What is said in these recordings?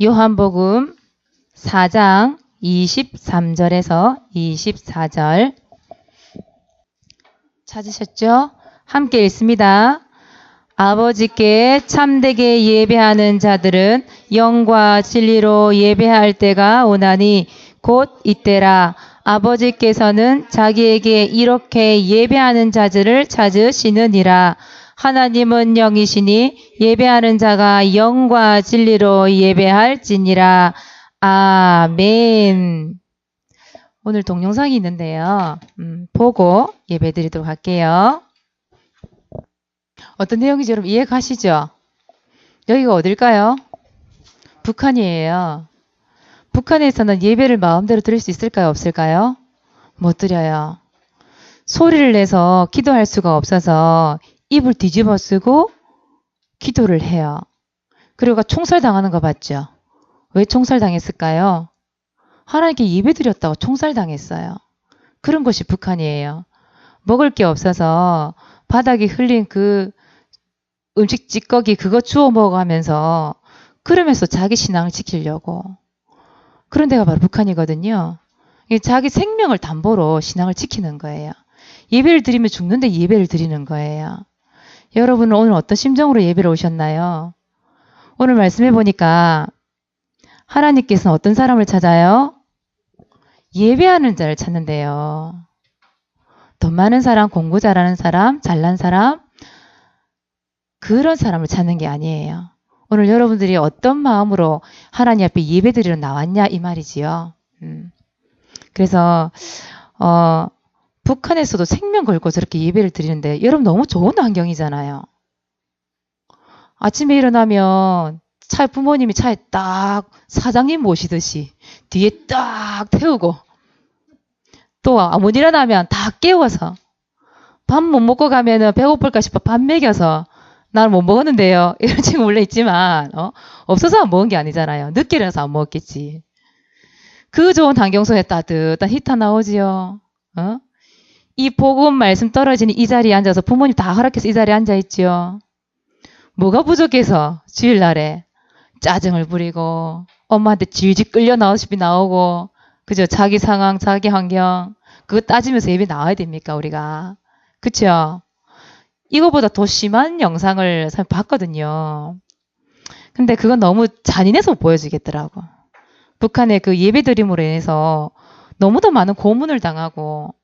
요한복음 4장 23절에서 24절 찾으셨죠? 함께 읽습니다. 아버지께 참되게 예배하는 자들은 영과 진리로 예배할 때가 오나니 곧 이때라. 아버지께서는 자기에게 이렇게 예배하는 자들을 찾으시느니라. 하나님은 영이시니 예배하는 자가 영과 진리로 예배할지니라. 아멘. 오늘 동영상이 있는데요. 보고 예배드리도록 할게요. 어떤 내용인지 여러분 이해 가시죠? 여기가 어딜까요? 북한이에요. 북한에서는 예배를 마음대로 드릴 수 있을까요? 없을까요? 못 드려요. 소리를 내서 기도할 수가 없어서 입을 뒤집어 쓰고 기도를 해요. 그리고 총살당하는 거 봤죠? 왜 총살당했을까요? 하나님께 예배 드렸다고 총살당했어요. 그런 것이 북한이에요. 먹을 게 없어서 바닥에 흘린 그 음식 찌꺼기 그거 주워 먹어가면서 그러면서 자기 신앙을 지키려고. 그런 데가 바로 북한이거든요. 자기 생명을 담보로 신앙을 지키는 거예요. 예배를 드리면 죽는데 예배를 드리는 거예요. 여러분은 오늘 어떤 심정으로 예배를 오셨나요? 오늘 말씀해 보니까 하나님께서는 어떤 사람을 찾아요? 예배하는 자를 찾는데요. 돈 많은 사람, 공부 잘하는 사람, 잘난 사람, 그런 사람을 찾는 게 아니에요. 오늘 여러분들이 어떤 마음으로 하나님 앞에 예배드리러 나왔냐 이 말이지요. 그래서 북한에서도 생명 걸고 저렇게 예배를 드리는데 여러분 너무 좋은 환경이잖아요. 아침에 일어나면 부모님이 차에 딱 사장님 모시듯이 뒤에 딱 태우고 또 못 일어나면 다 깨워서 밥 못 먹고 가면은 배고플까 싶어 밥 먹여서 나는 못 먹었는데요. 이런 친구 원래 있지만 없어서 안 먹은 게 아니잖아요. 늦게 일어나서 안 먹었겠지. 그 좋은 환경 속에 따뜻한 히터 나오지요. 이 복음 말씀 떨어지는 이 자리에 앉아서 부모님 다 허락해서 이 자리에 앉아있지요. 뭐가 부족해서 주일날에 짜증을 부리고 엄마한테 질질 끌려 나오시피 나오고 그죠? 자기 상황, 자기 환경 그거 따지면서 예배 나와야 됩니까 우리가? 그쵸? 이거보다 더 심한 영상을 봤거든요. 근데 그건 너무 잔인해서 보여지겠더라고. 북한의 그 예배드림으로 인해서 너무도 많은 고문을 당하고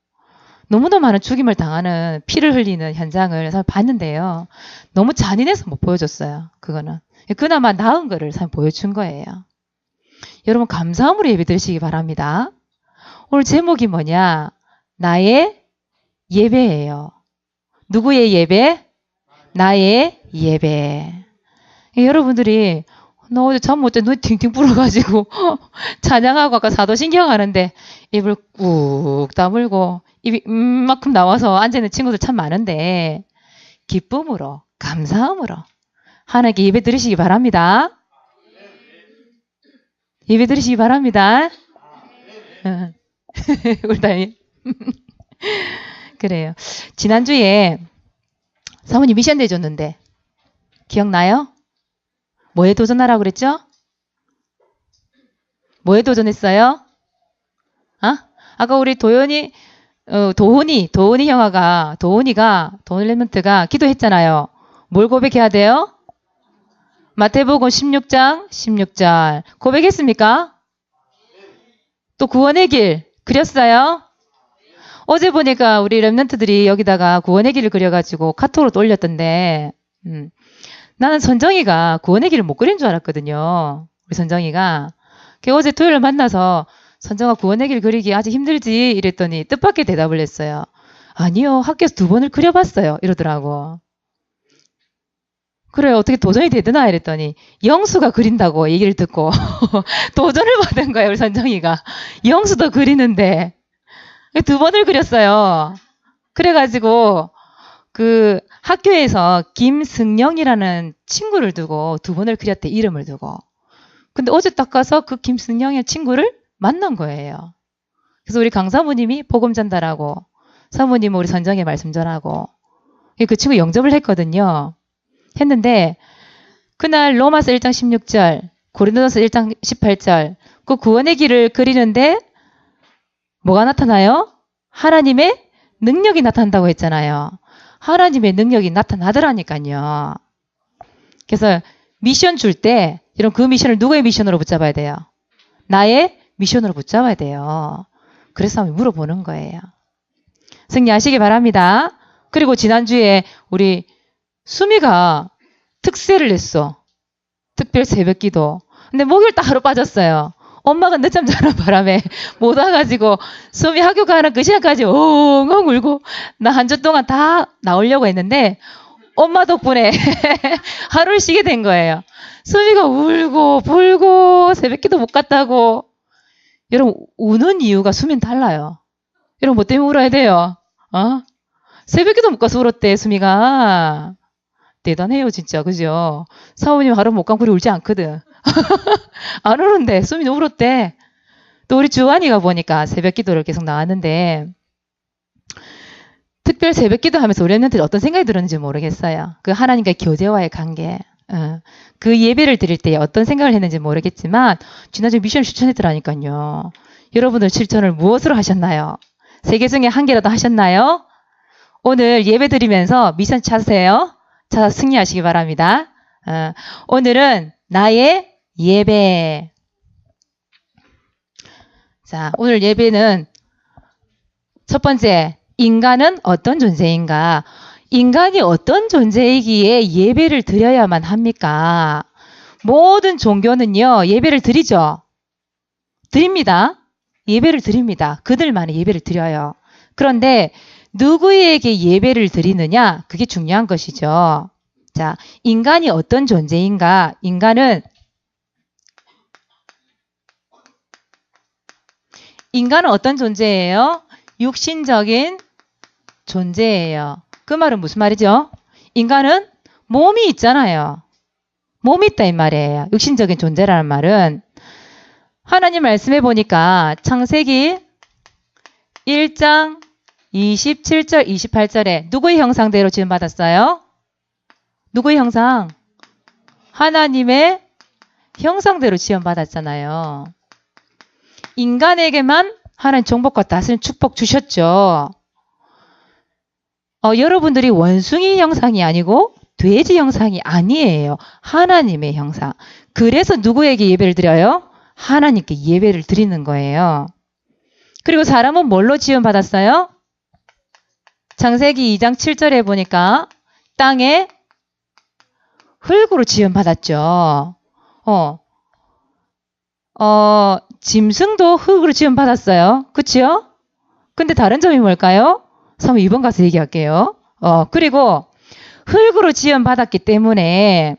너무도 많은 죽임을 당하는 피를 흘리는 현장을 봤는데요. 너무 잔인해서 못 보여줬어요. 그거는. 그나마 나은 거를 보여준 거예요. 여러분 감사함으로 예배드리시기 바랍니다. 오늘 제목이 뭐냐? 나의 예배예요. 누구의 예배? 나의 예배. 여러분들이 너 어제 잠 못 자 눈이 팅팅 불어가지고 찬양하고 아까 사도신경 하는데 입을 꾹 다물고 입이 만큼 나와서 앉아있는 친구들 참 많은데 기쁨으로 감사함으로 하나님께 예배 드리시기 바랍니다. 예배 드리시기 바랍니다. 울다니. 그래요. 지난주에 사모님 미션 내줬는데 기억나요? 뭐에 도전하라고 그랬죠? 뭐에 도전했어요? 아까 우리 도훈이 형아가 도훈이가 도훈레멘트가 기도했잖아요. 뭘 고백해야 돼요? 마태복음 16장 16절 고백했습니까? 또 구원의 길 그렸어요? 어제 보니까 우리 랩런트들이 여기다가 구원의 길을 그려가지고 카톡으로 또 올렸던데 나는 선정이가 구원의 길을 못 그린 줄 알았거든요. 우리 선정이가. 어제 토요일 만나서 선정아 구원의 길 그리기 아직 힘들지 이랬더니 뜻밖의 대답을 했어요. 아니요. 학교에서 2번을 그려봤어요. 이러더라고. 그래 어떻게 도전이 되드나 이랬더니 영수가 그린다고 얘기를 듣고 도전을 받은 거예요. 우리 선정이가. 영수도 그리는데 2번을 그렸어요. 그래가지고 그 학교에서 김승영이라는 친구를 두고 2번을 그렸대. 이름을 두고. 근데 어제 딱 가서 그 김승영의 친구를 만난 거예요. 그래서 우리 강사모님이 복음 전달하고 사모님은 우리 선정의 말씀 전하고 그 친구 영접을 했거든요. 했는데 그날 로마서 1장 16절 고린도전서 1장 18절. 그 구원의 길을 그리는데 뭐가 나타나요? 하나님의 능력이 나타난다고 했잖아요. 하나님의 능력이 나타나더라니까요. 그래서 미션 줄 때 이런 그 미션을 누구의 미션으로 붙잡아야 돼요? 나의 미션으로 붙잡아야 돼요. 그래서 한번 물어보는 거예요. 승리하시기 바랍니다. 그리고 지난주에 우리 수미가 특세를 냈어. 특별 새벽기도. 근데 목요일 딱 하루 빠졌어요. 엄마가 늦잠 자는 바람에 못 와가지고 수미 학교 가는 그 시간까지 엉엉 울고 나 한 주 동안 다 나오려고 했는데 엄마 덕분에 하루를 쉬게 된 거예요. 수미가 울고 불고 새벽기도 못 갔다고. 여러분 우는 이유가 수미는 달라요. 여러분 뭐 때문에 울어야 돼요? 새벽기도 못 가서 울었대 수미가. 대단해요 진짜. 그죠? 사모님 하루 못 가면 그리 울지 않거든. 안 우는데 수미는 울었대. 또 우리 주환이가 보니까 새벽기도를 계속 나왔는데 특별 새벽기도 하면서 우리 애들한테 어떤 생각이 들었는지 모르겠어요. 그 하나님과의 교제와의 관계. 그 예배를 드릴 때 어떤 생각을 했는지 모르겠지만 지난주에 미션을 실천했더라니까요. 여러분들 실천을 무엇으로 하셨나요? 세 개 중에 한 개라도 하셨나요? 오늘 예배 드리면서 미션 찾으세요. 찾아 승리하시기 바랍니다. 오늘은 나의 예배. 자, 오늘 예배는 첫 번째, 인간은 어떤 존재인가? 인간이 어떤 존재이기에 예배를 드려야만 합니까? 모든 종교는요, 예배를 드리죠. 드립니다. 예배를 드립니다. 그들만의 예배를 드려요. 그런데 누구에게 예배를 드리느냐? 그게 중요한 것이죠. 자, 인간이 어떤 존재인가? 인간은 어떤 존재예요? 육신적인 존재예요. 그 말은 무슨 말이죠? 인간은 몸이 있잖아요. 몸이 있다 이 말이에요. 육신적인 존재라는 말은 하나님 말씀해 보니까 창세기 1장 27절 28절에 누구의 형상대로 지음받았어요? 누구의 형상? 하나님의 형상대로 지음받았잖아요. 인간에게만 하나님 정복과 다스린 축복 주셨죠. 여러분들이 원숭이 형상이 아니고 돼지 형상이 아니에요. 하나님의 형상. 그래서 누구에게 예배를 드려요? 하나님께 예배를 드리는 거예요. 그리고 사람은 뭘로 지음받았어요? 창세기 2장 7절에 보니까 땅에 흙으로 지음받았죠. 짐승도 흙으로 지음받았어요. 그치요? 근데 다른 점이 뭘까요? 2번 가서 얘기할게요. 그리고 흙으로 지음받았기 때문에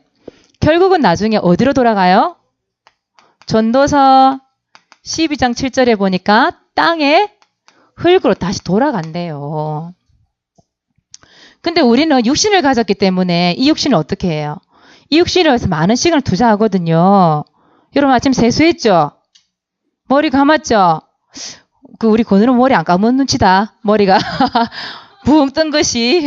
결국은 나중에 어디로 돌아가요? 전도서 12장 7절에 보니까 땅에 흙으로 다시 돌아간대요. 근데 우리는 육신을 가졌기 때문에 이 육신을 어떻게 해요? 이 육신을 위해서 많은 시간을 투자하거든요. 여러분 아침 세수했죠? 머리 감았죠? 우리 건우는 머리 안 감은 눈치다. 머리가 붕 뜬 것이.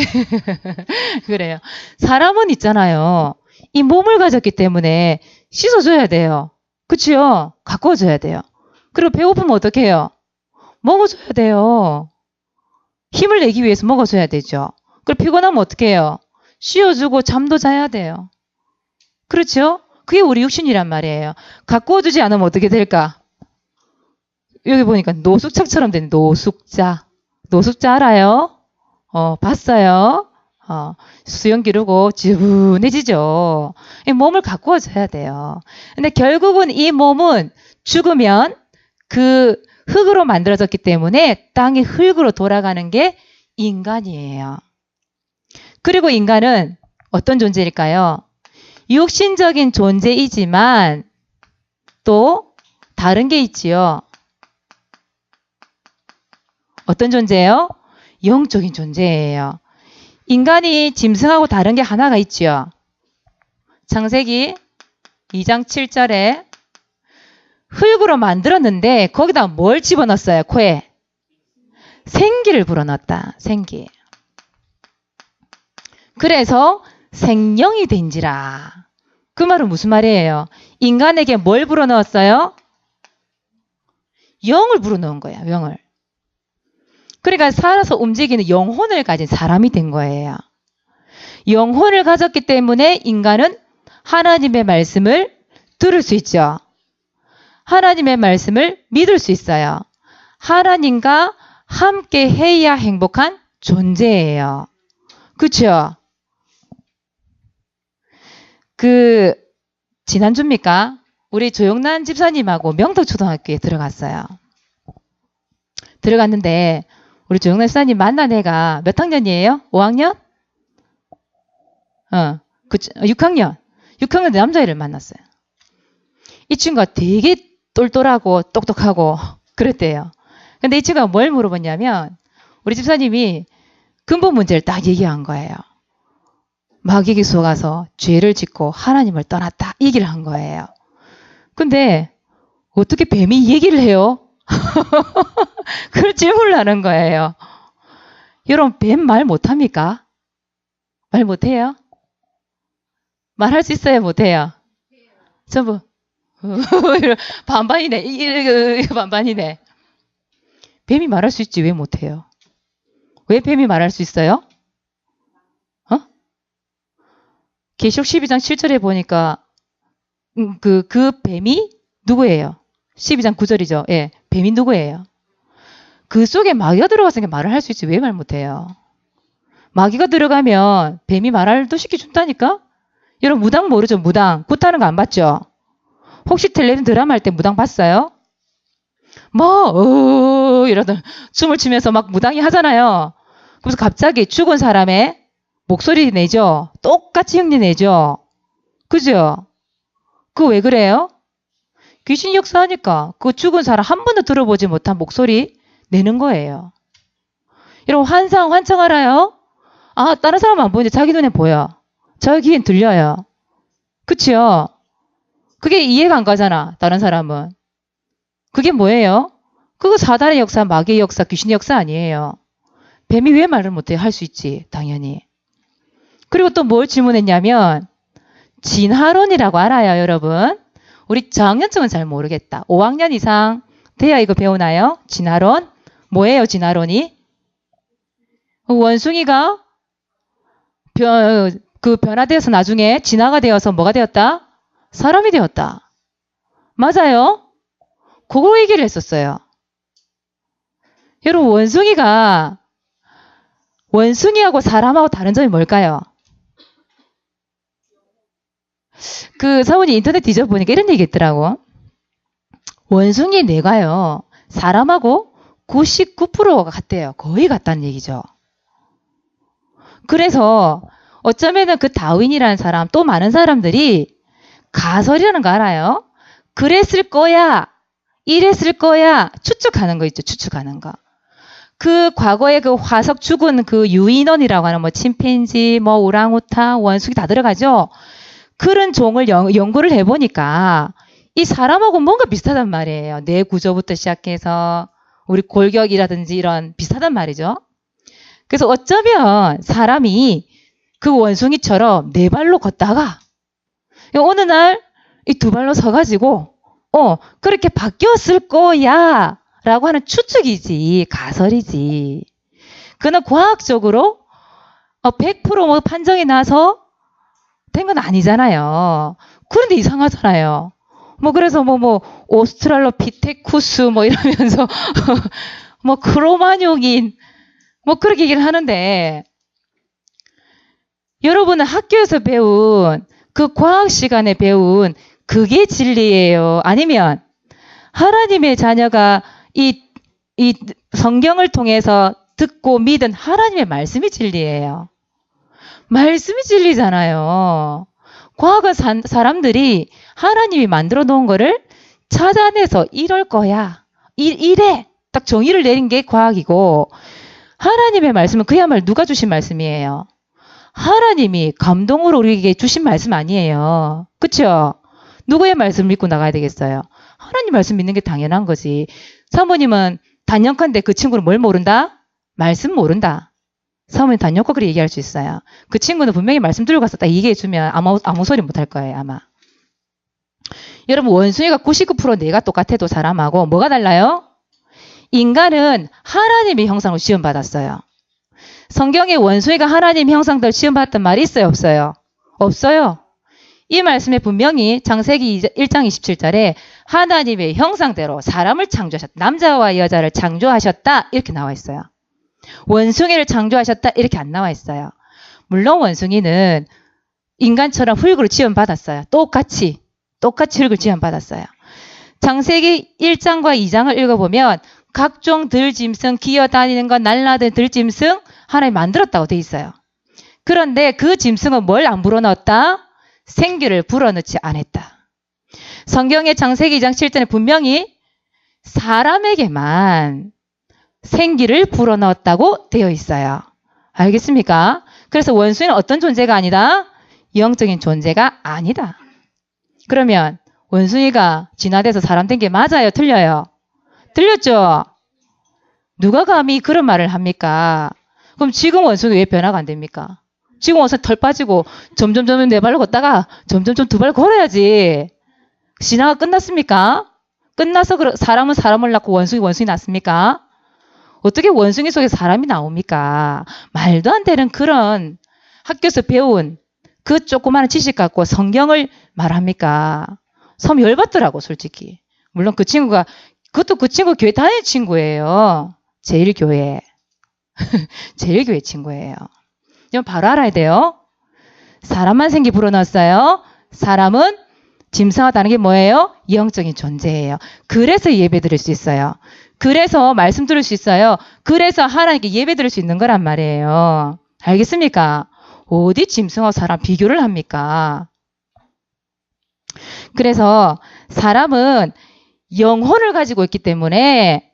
그래요. 사람은 있잖아요. 이 몸을 가졌기 때문에 씻어줘야 돼요. 그치요? 가꿔줘야 돼요. 그리고 배고프면 어떻게 해요? 먹어줘야 돼요. 힘을 내기 위해서 먹어줘야 되죠. 그리고 피곤하면 어떻게 해요? 쉬어주고 잠도 자야 돼요. 그렇죠? 그게 우리 육신이란 말이에요. 가꾸어주지 않으면 어떻게 될까? 여기 보니까 노숙자처럼 된 노숙자. 노숙자 알아요? 봤어요? 수영 기르고 지분해지죠. 이 몸을 가꾸어줘야 돼요. 근데 결국은 이 몸은 죽으면 그 흙으로 만들어졌기 때문에 땅의 흙으로 돌아가는 게 인간이에요. 그리고 인간은 어떤 존재일까요? 육신적인 존재이지만 또 다른 게 있지요. 어떤 존재예요? 영적인 존재예요. 인간이 짐승하고 다른 게 하나가 있죠. 창세기 2장 7절에 흙으로 만들었는데 거기다 뭘 집어넣었어요? 코에? 생기를 불어넣었다. 생기. 그래서 생명이 된지라. 그 말은 무슨 말이에요? 인간에게 뭘 불어넣었어요? 영을 불어넣은 거야, 영을. 그러니까 살아서 움직이는 영혼을 가진 사람이 된 거예요. 영혼을 가졌기 때문에 인간은 하나님의 말씀을 들을 수 있죠. 하나님의 말씀을 믿을 수 있어요. 하나님과 함께 해야 행복한 존재예요. 그쵸? 지난주입니까? 우리 조영란 집사님하고 명덕초등학교에 들어갔어요. 들어갔는데 우리 조영란 집사님 만난 애가 몇 학년이에요? 5학년? 6학년. 6학년 남자애를 만났어요. 이 친구가 되게 똘똘하고 똑똑하고 그랬대요. 근데 이 친구가 뭘 물어봤냐면 우리 집사님이 근본 문제를 딱 얘기한 거예요. 마귀에게 속아서 죄를 짓고 하나님을 떠났다. 이 얘기를 한 거예요. 근데 어떻게 뱀이 얘기를 해요? 그걸 질문을 하는 거예요. 여러분 뱀 말 못합니까? 말 못해요? 말할 수 있어요? 못해요? 전부 반반이네. 반반이네. 뱀이 말할 수 있지 왜 못해요? 왜 뱀이 말할 수 있어요? 계시록 12장 7절에 보니까 그 뱀이 누구예요? 12장 9절이죠. 예, 뱀이 누구예요? 그 속에 마귀가 들어갔으니까 말을 할 수 있지 왜 말 못해요? 마귀가 들어가면 뱀이 말도 시켜준다니까? 여러분 무당 모르죠? 무당. 굿하는 거 안 봤죠? 혹시 텔레비전 드라마 할 때 무당 봤어요? 이러던 춤을 추면서 막 무당이 하잖아요. 그래서 갑자기 죽은 사람의 목소리 내죠? 똑같이 흉내 내죠? 그죠? 그거 왜 그래요? 귀신 역사하니까 그 죽은 사람 한 번도 들어보지 못한 목소리 내는 거예요. 여러분 환청 알아요? 아 다른 사람 안 보이는데 자기 눈에 보여. 자기 귀엔 들려요. 그치요? 그게 이해가 안 가잖아. 다른 사람은. 그게 뭐예요? 그거 사단의 역사, 마귀의 역사, 귀신의 역사 아니에요. 뱀이 왜 말을 못해? 할 수 있지. 당연히. 그리고 또 뭘 질문했냐면 진화론이라고 알아요, 여러분? 우리 저학년층은 잘 모르겠다. 5학년 이상 돼야 이거 배우나요? 진화론? 뭐예요, 진화론이? 원숭이가 변화되어서 나중에 진화가 되어서 뭐가 되었다? 사람이 되었다. 맞아요? 그거 얘기를 했었어요. 여러분, 원숭이하고 사람하고 다른 점이 뭘까요? 사모님 인터넷 뒤져보니까 이런 얘기 있더라고. 원숭이의 뇌가요, 사람하고 99%가 같대요. 거의 같다는 얘기죠. 그래서 어쩌면은 그 다윈이라는 사람, 또 많은 사람들이 가설이라는 거 알아요? 그랬을 거야, 이랬을 거야, 추측하는 거 있죠, 추측하는 거. 과거에 화석 죽은 유인원이라고 하는 침팬지, 오랑우탄, 원숭이 다 들어가죠? 그런 종을 연구를 해보니까 이 사람하고 뭔가 비슷하단 말이에요. 뇌 구조부터 시작해서 우리 골격이라든지 이런 비슷하단 말이죠. 그래서 어쩌면 사람이 그 원숭이처럼 네 발로 걷다가 어느 날 이 두 발로 서가지고 그렇게 바뀌었을 거야 라고 하는 추측이지, 가설이지. 그러나 과학적으로 100% 판정이 나서 된 건 아니잖아요. 그런데 이상하잖아요. 그래서 오스트랄로피테쿠스 이러면서 크로마뇽인 그렇게 얘기를 하는데, 여러분은 학교에서 배운 그 과학 시간에 배운 그게 진리예요? 아니면 하나님의 자녀가 이 성경을 통해서 듣고 믿은 하나님의 말씀이 진리예요? 말씀이 진리잖아요. 과학은 사람들이 하나님이 만들어 놓은 거를 찾아내서 이럴 거야, 이래 딱 정의를 내린 게 과학이고, 하나님의 말씀은 그야말로 누가 주신 말씀이에요? 하나님이 감동으로 우리에게 주신 말씀 아니에요. 그쵸? 누구의 말씀을 믿고 나가야 되겠어요? 하나님 말씀 믿는 게 당연한 거지. 사모님은 단연컨대 그 친구는 뭘 모른다? 말씀 모른다. 사모님 단연코 그렇게 얘기할 수 있어요. 그 친구는 분명히 말씀 들고 가서 딱 얘기해주면 아무 소리 못 할 거예요, 아마. 여러분, 원숭이가 99% 뇌가 똑같아도 사람하고 뭐가 달라요? 인간은 하나님의 형상으로 지음받았어요. 성경에 원숭이가 하나님 형상대로 지음받았던 말이 있어요, 없어요? 없어요. 이 말씀에 분명히 창세기 1장 27절에 하나님의 형상대로 사람을 창조하셨다. 남자와 여자를 창조하셨다. 이렇게 나와 있어요. 원숭이를 창조하셨다. 이렇게 안 나와 있어요. 물론 원숭이는 인간처럼 흙으로 지음받았어요. 똑같이 흙을 지음받았어요. 창세기 1장과 2장을 읽어보면 각종 들짐승, 기어다니는 것, 날라든 들짐승 하나님 만들었다고 돼 있어요. 그런데 그 짐승은 뭘 안 불어넣었다? 생기를 불어넣지 않았다. 성경의 창세기 2장 7절에 분명히 사람에게만 생기를 불어넣었다고 되어 있어요. 알겠습니까? 그래서 원숭이는 어떤 존재가 아니다? 영적인 존재가 아니다. 그러면 원숭이가 진화돼서 사람 된 게 맞아요? 틀려요? 틀렸죠? 누가 감히 그런 말을 합니까? 그럼 지금 원숭이 왜 변화가 안 됩니까? 지금 원숭이 털 빠지고 점점 네 발로 걷다가 점점 두 발 걸어야지. 진화가 끝났습니까? 끝나서 사람은 사람을 낳고 원숭이 낳습니까? 어떻게 원숭이 속에 사람이 나옵니까? 말도 안 되는 그런 학교에서 배운 그 조그마한 지식 갖고 성경을 말합니까? 참 열받더라고, 솔직히. 물론 그 친구가, 그것도 그 친구 교회 다니는 친구예요. 제일교회. 제일교회 친구예요. 이건 바로 알아야 돼요. 사람만 생기 불어넣었어요. 사람은 짐승과 다른 게 뭐예요? 영적인 존재예요. 그래서 예배 드릴 수 있어요. 그래서 말씀 들을 수 있어요. 그래서 하나님께 예배 드릴 수 있는 거란 말이에요. 알겠습니까? 어디 짐승하고 사람 비교를 합니까? 그래서 사람은 영혼을 가지고 있기 때문에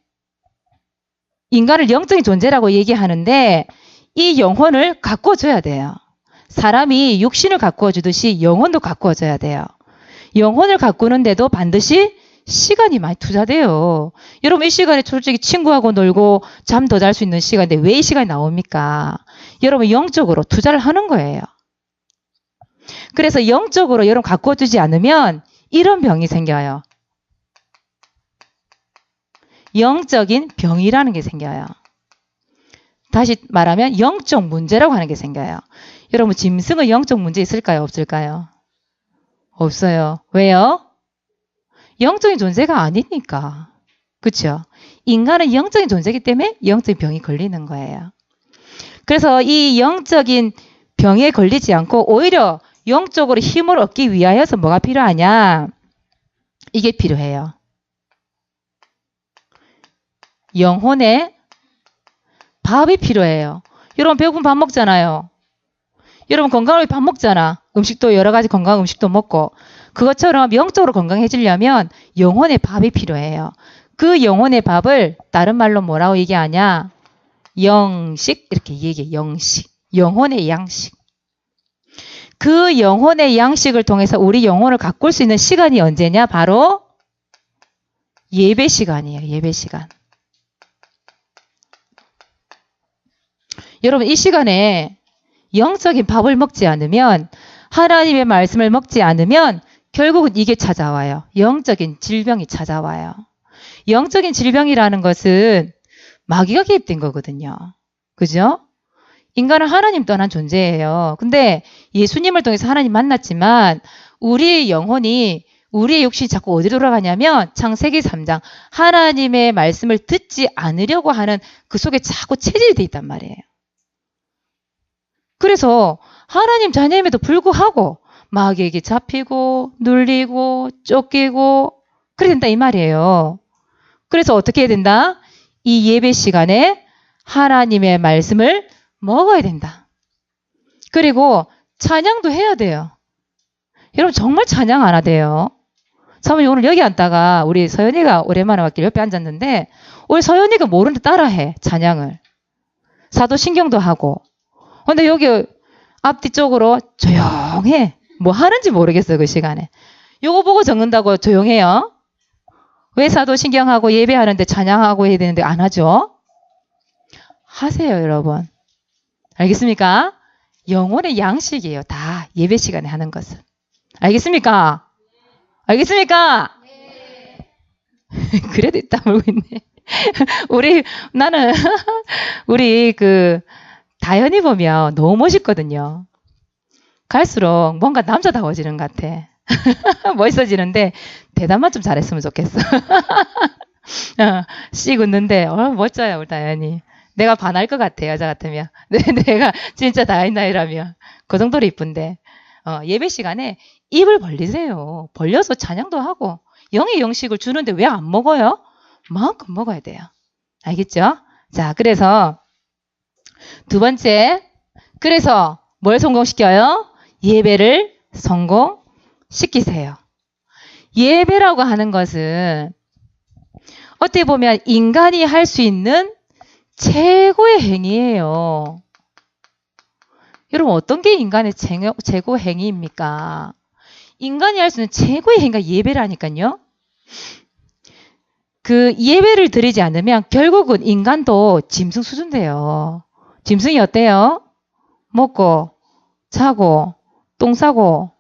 인간을 영적인 존재라고 얘기하는데 이 영혼을 가꾸어줘야 돼요. 사람이 육신을 가꾸어주듯이 영혼도 가꾸어줘야 돼요. 영혼을 가꾸는데도 반드시 시간이 많이 투자돼요. 여러분 이 시간에 솔직히 친구하고 놀고 잠 더 잘 수 있는 시간인데 왜 이 시간이 나옵니까? 여러분 영적으로 투자를 하는 거예요. 그래서 영적으로 여러분 가꾸어주지 않으면 이런 병이 생겨요. 영적인 병이라는 게 생겨요. 다시 말하면 영적 문제라고 하는 게 생겨요. 여러분 짐승은 영적 문제 있을까요? 없을까요? 없어요. 왜요? 영적인 존재가 아니니까. 그렇죠? 인간은 영적인 존재이기 때문에 영적인 병이 걸리는 거예요. 그래서 이 영적인 병에 걸리지 않고 오히려 영적으로 힘을 얻기 위하여서 뭐가 필요하냐? 이게 필요해요. 영혼의 밥이 필요해요. 여러분 배고프면 밥 먹잖아요. 여러분 건강을 위해 밥 먹잖아. 음식도 여러 가지 건강 음식도 먹고. 그것처럼 영적으로 건강해지려면 영혼의 밥이 필요해요. 그 영혼의 밥을 다른 말로 뭐라고 얘기하냐? 영식 이렇게 얘기해. 영식. 영혼의 양식. 그 영혼의 양식을 통해서 우리 영혼을 가꿀 수 있는 시간이 언제냐? 바로 예배 시간이에요. 예배 시간. 여러분 이 시간에 영적인 밥을 먹지 않으면 하나님의 말씀을 먹지 않으면 결국은 이게 찾아와요. 영적인 질병이 찾아와요. 영적인 질병이라는 것은 마귀가 개입된 거거든요. 그죠? 인간은 하나님 떠난 존재예요. 근데 예수님을 통해서 하나님 만났지만 우리의 영혼이 우리의 육신이 자꾸 어디로 돌아가냐면 창세기 3장 하나님의 말씀을 듣지 않으려고 하는 그 속에 자꾸 체질이 돼 있단 말이에요. 그래서 하나님 자녀임에도 불구하고 마귀에게 잡히고 눌리고 쫓기고 그래 된다 이 말이에요. 그래서 어떻게 해야 된다? 이 예배 시간에 하나님의 말씀을 먹어야 된다. 그리고 찬양도 해야 돼요. 여러분 정말 찬양 안 하대요. 사모님 오늘 여기 앉다가 우리 서연이가 오랜만에 왔길래 옆에 앉았는데 우리 서연이가 모르는데 따라해 찬양을. 사도신경도 하고. 근데 여기 앞뒤 쪽으로 조용해. 뭐 하는지 모르겠어요 그 시간에. 요거 보고 적는다고 조용해요? 왜 사도신경하고 예배하는데 찬양하고 해야 되는데 안 하죠? 하세요 여러분. 알겠습니까? 영혼의 양식이에요. 다 예배 시간에 하는 것은. 알겠습니까? 알겠습니까? 그래도 있다 물고 있네. 나는, 우리 다현이 보면 너무 멋있거든요. 갈수록 뭔가 남자다워지는 것 같아. 멋있어지는데, 대답만 좀 잘했으면 좋겠어. 씩 웃는데, 멋져요, 우리 다현이. 내가 반할 것 같아, 여자 같으면. 내가 진짜 다현이라면. 그 정도로 이쁜데. 예배 시간에 입을 벌리세요. 벌려서 찬양도 하고, 영의 영식을 주는데 왜 안 먹어요? 마음껏 먹어야 돼요. 알겠죠? 자, 그래서 두 번째, 그래서 뭘 성공시켜요? 예배를 성공시키세요. 예배라고 하는 것은 어떻게 보면 인간이 할 수 있는 최고의 행위예요. 여러분, 어떤 게 인간의 최고 행위입니까? 인간이 할 수 있는 최고의 행위가 예배라니까요. 그 예배를 드리지 않으면 결국은 인간도 짐승 수준 돼요. 짐승이 어때요? 먹고, 자고, 똥 싸고.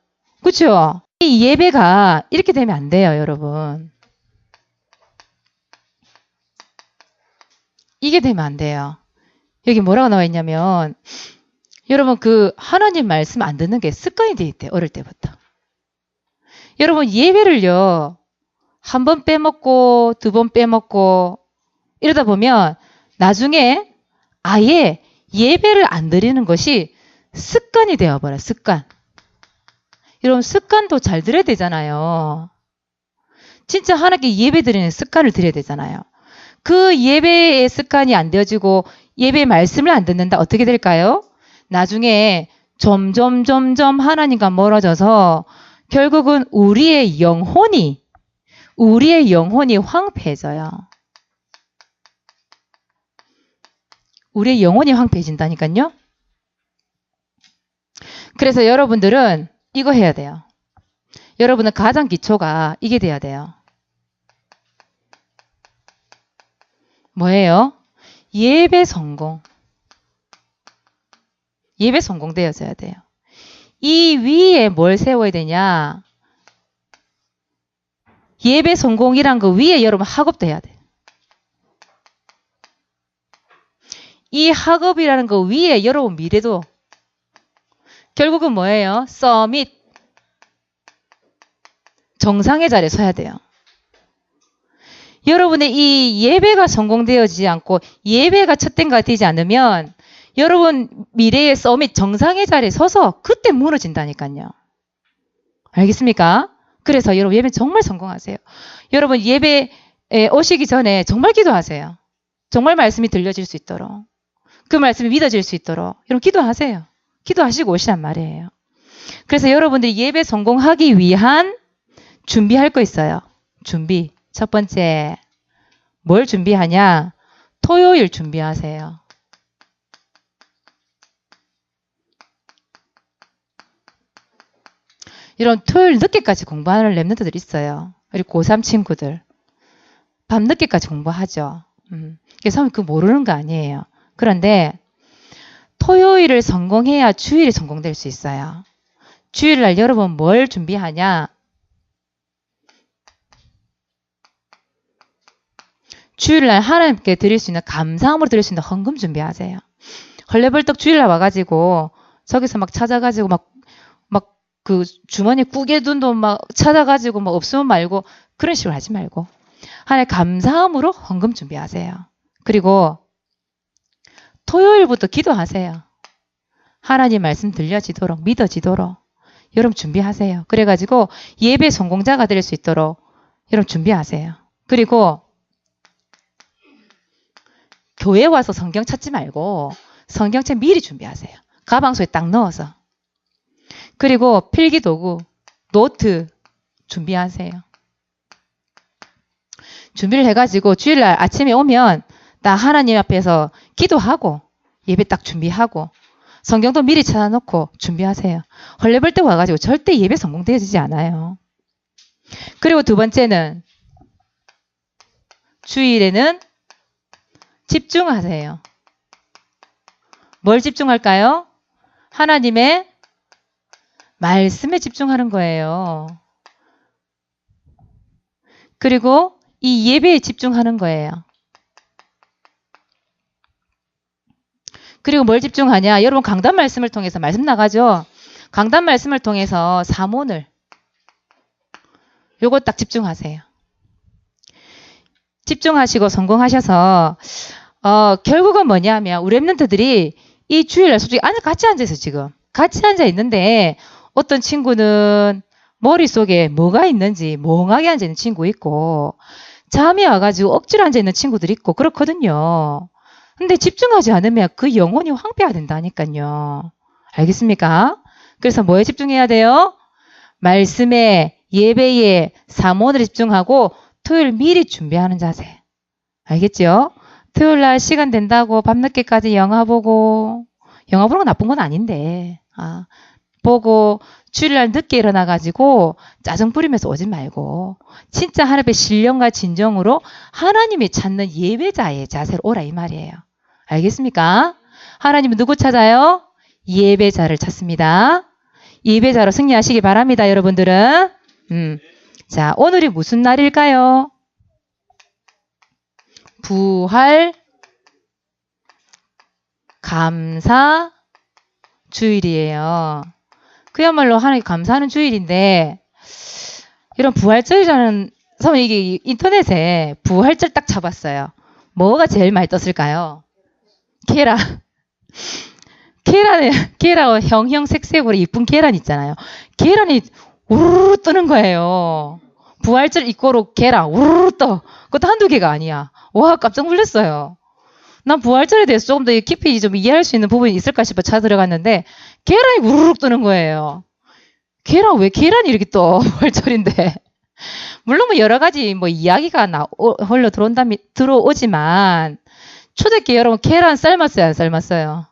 그렇죠? 이 예배가 이렇게 되면 안 돼요, 여러분. 이게 되면 안 돼요. 여기 뭐라고 나와 있냐면, 여러분 하나님 말씀 안 듣는 게 습관이 돼 있대요, 어릴 때부터. 여러분 예배를요, 한 번 빼먹고 두 번 빼먹고 이러다 보면 나중에 아예 예배를 안 드리는 것이 습관이 되어버려요. 습관. 여러분 습관도 잘 들여야 되잖아요. 진짜 하나님께 예배 드리는 습관을 드려야 되잖아요. 그 예배의 습관이 안 되어지고 예배의 말씀을 안 듣는다. 어떻게 될까요? 나중에 점점 하나님과 멀어져서 결국은 우리의 영혼이 황폐해져요. 우리의 영혼이 황폐해진다니까요. 그래서 여러분들은 이거 해야 돼요. 여러분은 가장 기초가 이게 돼야 돼요. 뭐예요? 예배 성공. 예배 성공되어져야 돼요. 이 위에 뭘 세워야 되냐? 예배 성공이란 그 위에 여러분 학업도 해야 돼요. 이 학업이라는 거 위에 여러분 미래도 결국은 뭐예요? 서밋. 정상의 자리에 서야 돼요. 여러분의 이 예배가 성공되어지지 않고 예배가 첫点가 되지 않으면 여러분 미래의 서밋 정상의 자리에 서서 그때 무너진다니까요. 알겠습니까? 그래서 여러분 예배 정말 성공하세요. 여러분 예배에 오시기 전에 정말 기도하세요. 정말 말씀이 들려질 수 있도록. 그 말씀이 믿어질 수 있도록. 여러분 기도하세요. 기도하시고 오시란 말이에요. 그래서 여러분들이 예배 성공하기 위한 준비할 거 있어요. 준비. 첫 번째, 뭘 준비하냐? 토요일 준비하세요. 이런 토요일 늦게까지 공부하는 랩런트들 있어요. 우리 고3 친구들. 밤 늦게까지 공부하죠. 그래서 그거 모르는 거 아니에요. 그런데 토요일을 성공해야 주일이 성공될 수 있어요. 주일날 여러분 뭘 준비하냐? 주일날 하나님께 드릴 수 있는 감사함으로 드릴 수 있는 헌금 준비하세요. 헐레벌떡 주일날 와가지고 저기서 막 찾아가지고 막 그 주머니 꾸게 둔 돈 막 찾아가지고 막 없으면 말고 그런 식으로 하지 말고 하나님 감사함으로 헌금 준비하세요. 그리고 토요일부터 기도하세요. 하나님 말씀 들려지도록 믿어지도록 여러분 준비하세요. 그래가지고 예배 성공자가 될 수 있도록 여러분 준비하세요. 그리고 교회 와서 성경 찾지 말고 성경책 미리 준비하세요. 가방 속에 딱 넣어서. 그리고 필기도구, 노트 준비하세요. 준비를 해가지고 주일날 아침에 오면 나 하나님 앞에서 기도하고 예배 딱 준비하고 성경도 미리 찾아놓고 준비하세요. 헐레벌 때 와가지고 절대 예배 성공되어지지 않아요. 그리고 두 번째는 주일에는 집중하세요. 뭘 집중할까요? 하나님의 말씀에 집중하는 거예요. 그리고 이 예배에 집중하는 거예요. 그리고 뭘 집중하냐? 여러분 강단 말씀을 통해서 말씀 나가죠? 강단 말씀을 통해서 사모늘 요거 딱 집중하세요. 집중하시고 성공하셔서 결국은 뭐냐면 우리 랩런트들이 이 주일날 솔직히 같이 앉아서 지금 같이 앉아 있는데 어떤 친구는 머릿속에 뭐가 있는지 멍하게 앉아있는 친구 있고 잠이 와가지고 억지로 앉아있는 친구들 있고 그렇거든요. 근데 집중하지 않으면 그 영혼이 황폐화된다니까요. 알겠습니까? 그래서 뭐에 집중해야 돼요? 말씀에, 예배에, 사모늘에 집중하고 토요일 미리 준비하는 자세. 알겠죠? 토요일 날 시간 된다고 밤늦게까지 영화 보는 건 나쁜 건 아닌데 보고 주일날 늦게 일어나가지고 짜증 부리면서 오지 말고 진짜 하나님의 신령과 진정으로 하나님이 찾는 예배자의 자세로 오라 이 말이에요. 알겠습니까? 하나님은 누구 찾아요? 예배자를 찾습니다. 예배자로 승리하시기 바랍니다. 여러분들은. 자, 오늘이 무슨 날일까요? 부활 감사 주일이에요. 그야말로 하나님께 감사하는 주일인데 이런 부활절이라는 선생님 이게 인터넷에 부활절 딱 잡았어요. 뭐가 제일 많이 떴을까요? 계란. 계란 형형색색으로 이쁜 계란 있잖아요. 계란이 우르르 뜨는 거예요. 부활절 이꼬로 계란 우르르 떠. 그것도 한두 개가 아니야. 와 깜짝 놀랐어요. 난 부활절에 대해서 조금 더 깊이 좀 이해할 수 있는 부분이 있을까 싶어 찾아들어갔는데 계란이 우르륵 뜨는 거예요. 왜 계란이 이렇게 떠? 부활절인데. 물론 뭐 여러 가지 뭐 이야기가 흘러 들어오지만 초대교회 여러분 계란 삶았어요? 안 삶았어요?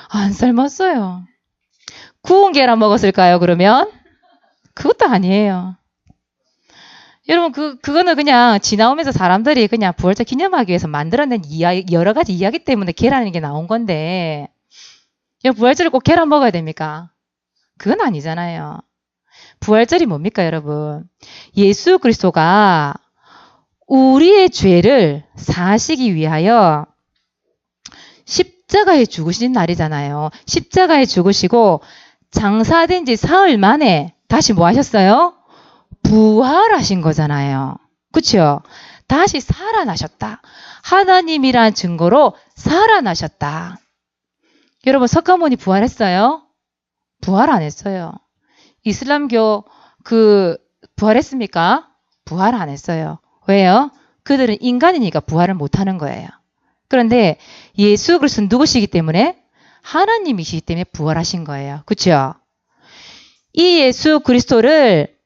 안 삶았어요. 구운 계란 먹었을까요? 그러면? 그것도 아니에요. 여러분 그거는 그냥 지나오면서 사람들이 그냥 부활절 기념하기 위해서 만들어낸 여러 가지 이야기 때문에 계란이 게 나온 건데 부활절에 꼭 계란 먹어야 됩니까? 그건 아니잖아요. 부활절이 뭡니까 여러분? 예수 그리스도가 우리의 죄를 사하시기 위하여 십자가에 죽으신 날이잖아요. 십자가에 죽으시고 장사된 지 사흘 만에 다시 뭐 하셨어요? 부활하신 거잖아요. 그렇죠? 다시 살아나셨다. 하나님이란 증거로 살아나셨다. 여러분 석가모니 부활했어요? 부활 안 했어요. 이슬람교 부활했습니까? 부활 안 했어요. 왜요? 그들은 인간이니까 부활을 못하는 거예요. 그런데 예수 그리스도는 누구시기 때문에? 하나님이시기 때문에 부활하신 거예요. 그렇죠? 이 예수 그리스도를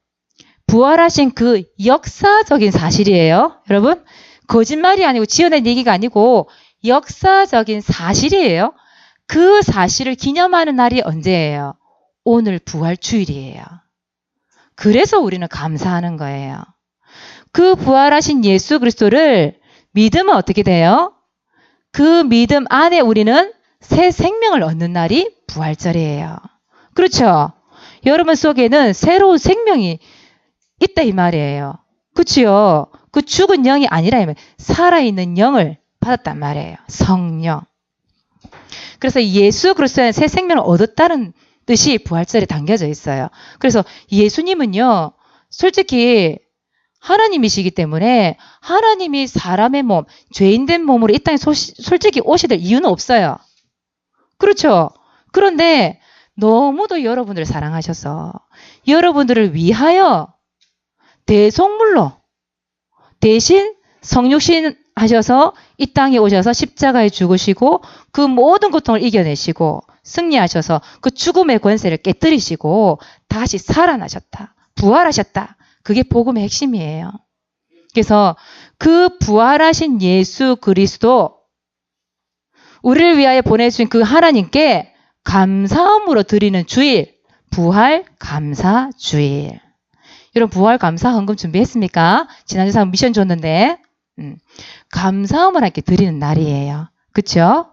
부활하신 그 역사적인 사실이에요. 여러분 거짓말이 아니고 지어낸 얘기가 아니고 역사적인 사실이에요. 그 사실을 기념하는 날이 언제예요? 오늘 부활주일이에요. 그래서 우리는 감사하는 거예요. 그 부활하신 예수 그리스도를 믿으면 어떻게 돼요? 그 믿음 안에 우리는 새 생명을 얻는 날이 부활절이에요. 그렇죠? 여러분 속에는 새로운 생명이 있다 이 말이에요. 그치요? 그 죽은 영이 아니라 살아있는 영을 받았단 말이에요. 성령. 그래서 예수 그리스도의 새 생명을 얻었다는 뜻이 부활절에 담겨져 있어요. 그래서 예수님은요. 솔직히 하나님이시기 때문에 하나님이 사람의 몸, 죄인된 몸으로 이 땅에 솔직히 오시될 이유는 없어요. 그렇죠? 그런데 너무도 여러분들을 사랑하셔서 여러분들을 위하여 대속물로 대신 성육신 하셔서 이 땅에 오셔서 십자가에 죽으시고 그 모든 고통을 이겨내시고 승리하셔서 그 죽음의 권세를 깨뜨리시고 다시 살아나셨다. 부활하셨다. 그게 복음의 핵심이에요. 그래서 그 부활하신 예수 그리스도 우리를 위하여 보내주신 그 하나님께 감사함으로 드리는 주일, 부활 감사 주일. 여러분 부활 감사 헌금 준비했습니까? 지난주 사람 미션 줬는데 감사함을 함께 드리는 날이에요. 그렇죠?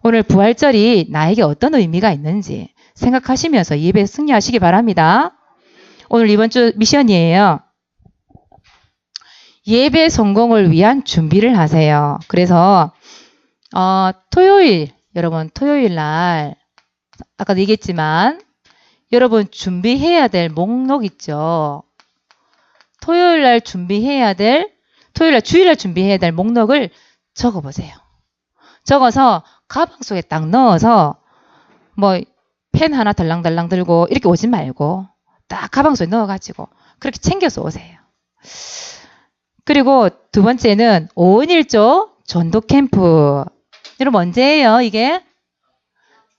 오늘 부활절이 나에게 어떤 의미가 있는지 생각하시면서 예배 승리하시기 바랍니다. 오늘 이번 주 미션이에요. 예배 성공을 위한 준비를 하세요. 그래서 토요일, 여러분 토요일 날 아까도 얘기했지만 여러분 준비해야 될 목록 있죠. 토요일 날 주일날 준비해야 될 목록을 적어보세요. 적어서 가방 속에 딱 넣어서 뭐 펜 하나 달랑달랑 들고 이렇게 오지 말고 딱 가방 속에 넣어가지고 그렇게 챙겨서 오세요. 그리고 두 번째는 5원 1조 전도 캠프. 여러분 언제예요 이게?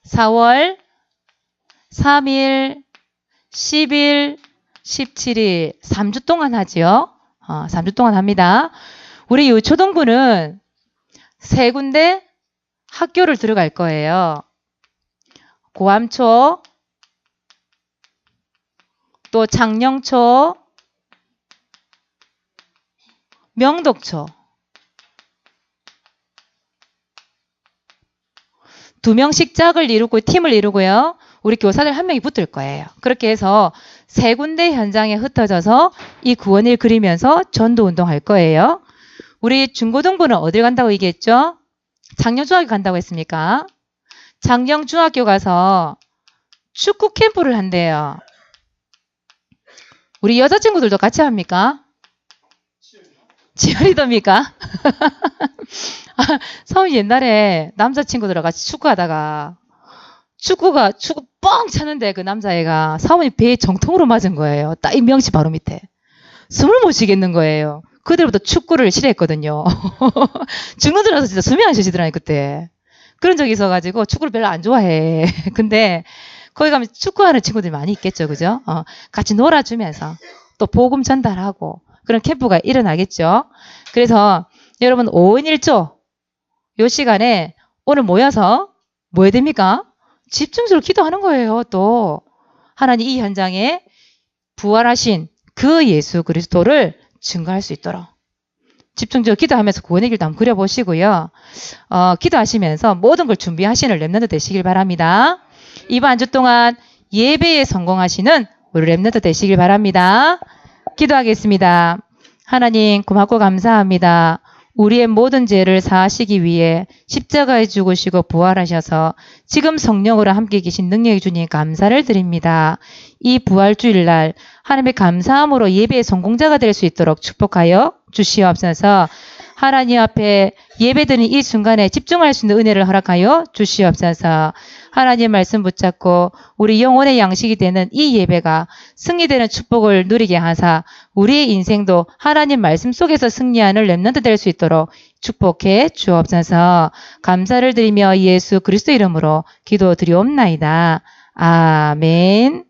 4월 3일, 10일, 17일 3주 동안 하지요. 3주 동안 합니다. 우리 유초동부는 3군데 학교를 들어갈 거예요. 고암초, 또 장령초, 명덕초. 2명씩 짝을 이루고 팀을 이루고요. 우리 교사들 1명이 붙을 거예요. 그렇게 해서 3군데 현장에 흩어져서 이 구원을 그리면서 전도운동 할 거예요. 우리 중고등부는 어딜 간다고 얘기했죠? 장령중학교 간다고 했습니까? 장령중학교 가서 축구 캠프를 한대요. 우리 여자친구들도 같이 합니까? 치어리더입니까? 사모님 옛날에 남자친구들하고 같이 축구하다가 축구 뻥 차는데 그 남자애가 사모님 배에 정통으로 맞은 거예요. 딱 이 명치 바로 밑에. 숨을 못 쉬겠는 거예요. 그들부터 축구를 싫어했거든요. 죽는 줄 알아서 진짜 숨이 안 쉬시더라니 그때. 그런 적이 있어가지고 축구를 별로 안 좋아해. 근데 거기 가면 축구하는 친구들이 많이 있겠죠. 그죠? 같이 놀아주면서 또 복음 전달하고 그런 캠프가 일어나겠죠. 그래서 여러분 5인 1조 요 시간에 오늘 모여서 뭐 해야 됩니까? 집중적으로 기도하는 거예요. 또 하나님 이 현장에 부활하신 그 예수 그리스도를 증거할 수 있도록 집중적으로 기도하면서 구원의 길도 한번 그려보시고요. 기도하시면서 모든 걸 준비하시는 렘넌트 되시길 바랍니다. 이번 한 주 동안 예배에 성공하시는 우리 렘넌트 되시길 바랍니다. 기도하겠습니다. 하나님 고맙고 감사합니다. 우리의 모든 죄를 사하시기 위해 십자가에 죽으시고 부활하셔서 지금 성령으로 함께 계신 능력의 주님 감사를 드립니다. 이 부활주일날 하나님의 감사함으로 예배의 성공자가 될 수 있도록 축복하여 주시옵소서. 하나님 앞에 예배드리는 이 순간에 집중할 수 있는 은혜를 허락하여 주시옵소서. 하나님 말씀 붙잡고 우리 영혼의 양식이 되는 이 예배가 승리되는 축복을 누리게 하사 우리의 인생도 하나님 말씀 속에서 승리하는 렘넌트 될 수 있도록 축복해 주옵소서. 감사를 드리며 예수 그리스도 이름으로 기도드리옵나이다. 아멘.